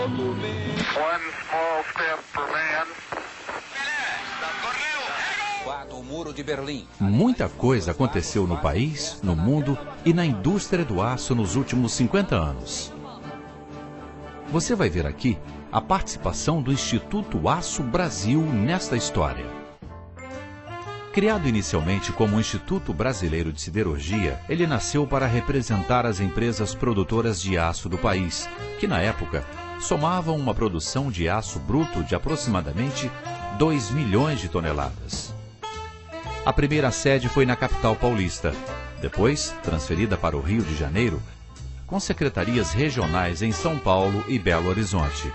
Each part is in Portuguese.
One small step for man. O Muro de Berlim. Muita coisa aconteceu no país, no mundo e na indústria do aço nos últimos 50 anos. Você vai ver aqui a participação do Instituto Aço Brasil nesta história. Criado inicialmente como Instituto Brasileiro de Siderurgia, ele nasceu para representar as empresas produtoras de aço do país, que na época somavam uma produção de aço bruto de aproximadamente 2 milhões de toneladas. A primeira sede foi na capital paulista, depois transferida para o Rio de Janeiro, com secretarias regionais em São Paulo e Belo Horizonte.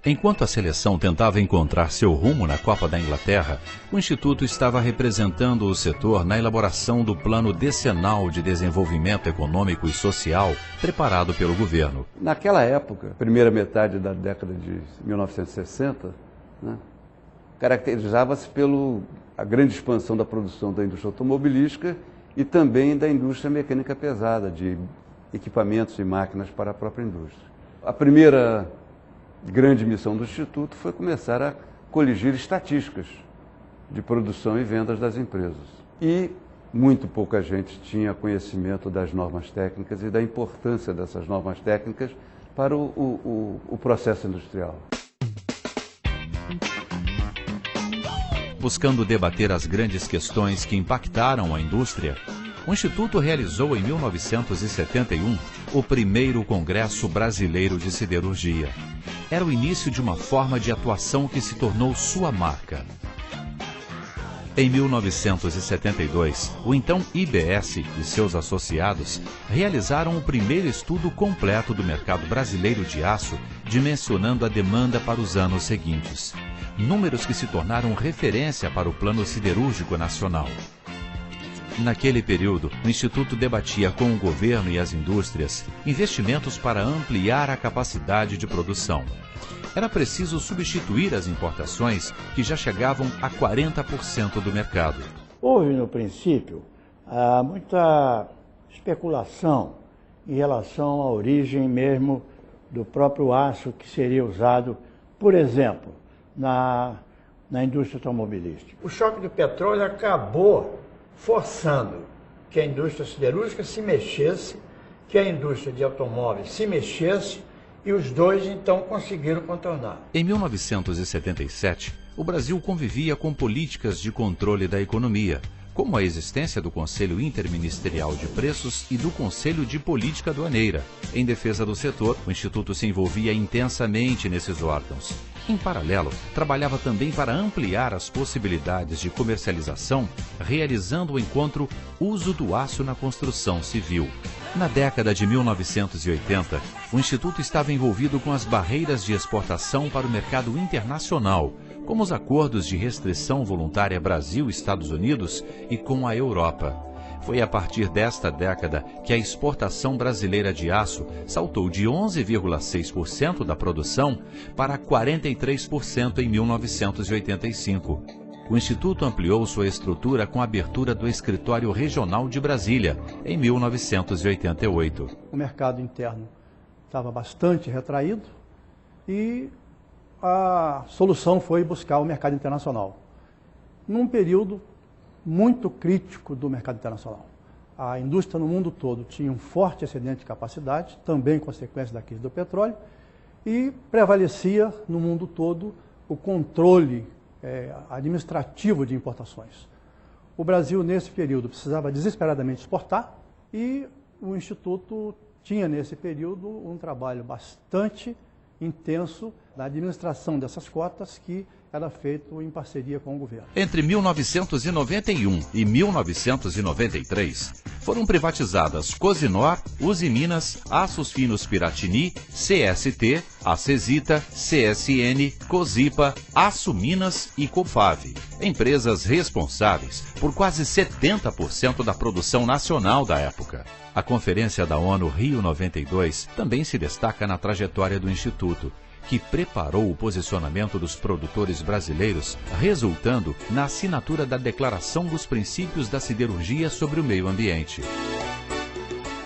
Enquanto a seleção tentava encontrar seu rumo na Copa da Inglaterra, o Instituto estava representando o setor na elaboração do Plano Decenal de Desenvolvimento Econômico e Social preparado pelo governo. Naquela época, primeira metade da década de 1960, caracterizava-se pela grande expansão da produção da indústria automobilística e também da indústria mecânica pesada, de equipamentos e máquinas para a própria indústria. A primeira grande missão do Instituto foi começar a coligir estatísticas de produção e vendas das empresas. E muito pouca gente tinha conhecimento das normas técnicas e da importância dessas normas técnicas para o processo industrial. Buscando debater as grandes questões que impactaram a indústria, o Instituto realizou em 1971 o primeiro Congresso Brasileiro de Siderurgia. Era o início de uma forma de atuação que se tornou sua marca. Em 1972, o então IBS e seus associados realizaram o primeiro estudo completo do mercado brasileiro de aço, dimensionando a demanda para os anos seguintes. Números que se tornaram referência para o Plano Siderúrgico Nacional. Naquele período, o Instituto debatia com o governo e as indústrias investimentos para ampliar a capacidade de produção. Era preciso substituir as importações, que já chegavam a 40% do mercado. Houve, no princípio, muita especulação em relação à origem mesmo do próprio aço que seria usado, por exemplo, na indústria automobilística. O choque do petróleo acabou forçando que a indústria siderúrgica se mexesse, que a indústria de automóveis se mexesse, e os dois então conseguiram contornar. Em 1977, o Brasil convivia com políticas de controle da economia, como a existência do Conselho Interministerial de Preços e do Conselho de Política Aduaneira. Em defesa do setor, o Instituto se envolvia intensamente nesses órgãos. Em paralelo, trabalhava também para ampliar as possibilidades de comercialização, realizando o encontro Uso do Aço na Construção Civil. Na década de 1980, o Instituto estava envolvido com as barreiras de exportação para o mercado internacional, como os acordos de restrição voluntária Brasil-Estados Unidos e com a Europa. Foi a partir desta década que a exportação brasileira de aço saltou de 11,6% da produção para 43% em 1985. O Instituto ampliou sua estrutura com a abertura do Escritório Regional de Brasília, em 1988. O mercado interno estava bastante retraído e a solução foi buscar o mercado internacional. Num período muito crítico do mercado internacional. A indústria no mundo todo tinha um forte excedente de capacidade, também consequência da crise do petróleo, e prevalecia no mundo todo o controle administrativo de importações. O Brasil, nesse período, precisava desesperadamente exportar e o Instituto tinha, nesse período, um trabalho bastante intenso na administração dessas cotas que era feito em parceria com o governo. Entre 1991 e 1993, foram privatizadas Cosinor, Usiminas, Aços Finos Piratini, CST, Acesita, CSN, Cosipa, Aço Minas e Cofave, empresas responsáveis por quase 70% da produção nacional da época. A Conferência da ONU Rio 92 também se destaca na trajetória do Instituto, que preparou o posicionamento dos produtores brasileiros, resultando na assinatura da Declaração dos Princípios da Siderurgia sobre o Meio Ambiente.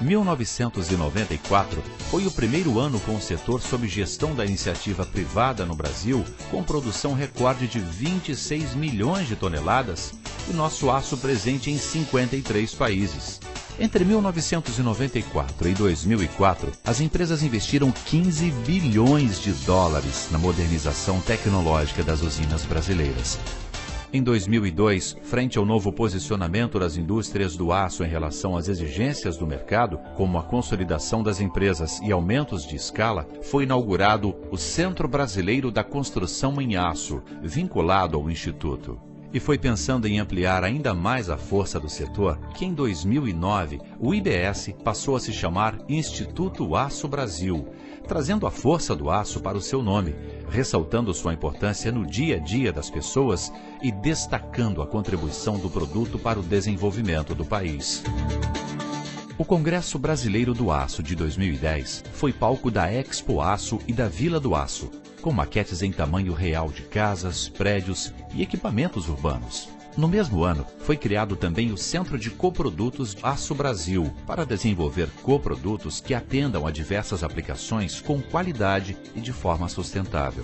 1994 foi o primeiro ano com o setor sob gestão da iniciativa privada no Brasil, com produção recorde de 26 milhões de toneladas e nosso aço presente em 53 países. Entre 1994 e 2004, as empresas investiram 15 bilhões de dólares na modernização tecnológica das usinas brasileiras. Em 2002, frente ao novo posicionamento das indústrias do aço em relação às exigências do mercado, como a consolidação das empresas e aumentos de escala, foi inaugurado o Centro Brasileiro da Construção em Aço, vinculado ao Instituto. E foi pensando em ampliar ainda mais a força do setor que, em 2009, o IBS passou a se chamar Instituto Aço Brasil, trazendo a força do aço para o seu nome, ressaltando sua importância no dia a dia das pessoas e destacando a contribuição do produto para o desenvolvimento do país. O Congresso Brasileiro do Aço de 2010 foi palco da Expo Aço e da Vila do Aço, com maquetes em tamanho real de casas, prédios e equipamentos urbanos. No mesmo ano, foi criado também o Centro de Coprodutos Aço Brasil, para desenvolver coprodutos que atendam a diversas aplicações com qualidade e de forma sustentável.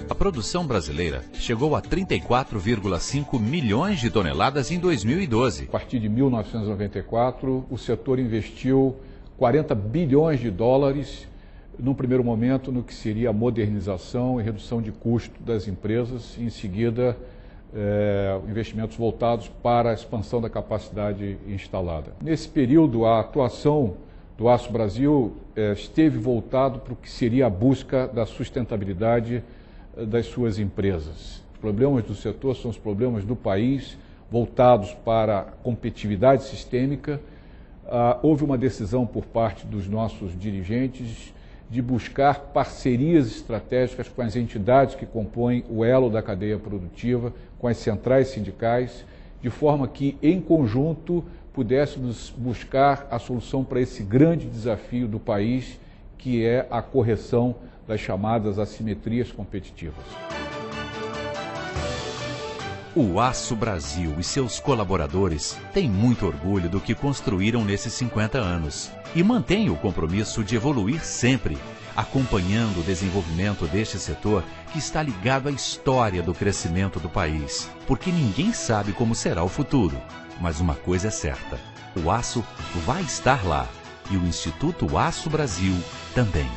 A produção brasileira chegou a 34,5 milhões de toneladas em 2012. A partir de 1994, o setor investiu 40 bilhões de dólares, num primeiro momento, no que seria a modernização e redução de custo das empresas, e em seguida, investimentos voltados para a expansão da capacidade instalada. Nesse período, a atuação do Aço Brasil esteve voltado para o que seria a busca da sustentabilidade das suas empresas. Os problemas do setor são os problemas do país, voltados para a competitividade sistêmica. Houve uma decisão por parte dos nossos dirigentes de buscar parcerias estratégicas com as entidades que compõem o elo da cadeia produtiva, com as centrais sindicais, de forma que, em conjunto, pudéssemos buscar a solução para esse grande desafio do país, que é a correção das chamadas assimetrias competitivas. O Aço Brasil e seus colaboradores têm muito orgulho do que construíram nesses 50 anos e mantêm o compromisso de evoluir sempre, acompanhando o desenvolvimento deste setor que está ligado à história do crescimento do país, porque ninguém sabe como será o futuro. Mas uma coisa é certa, o aço vai estar lá e o Instituto Aço Brasil também.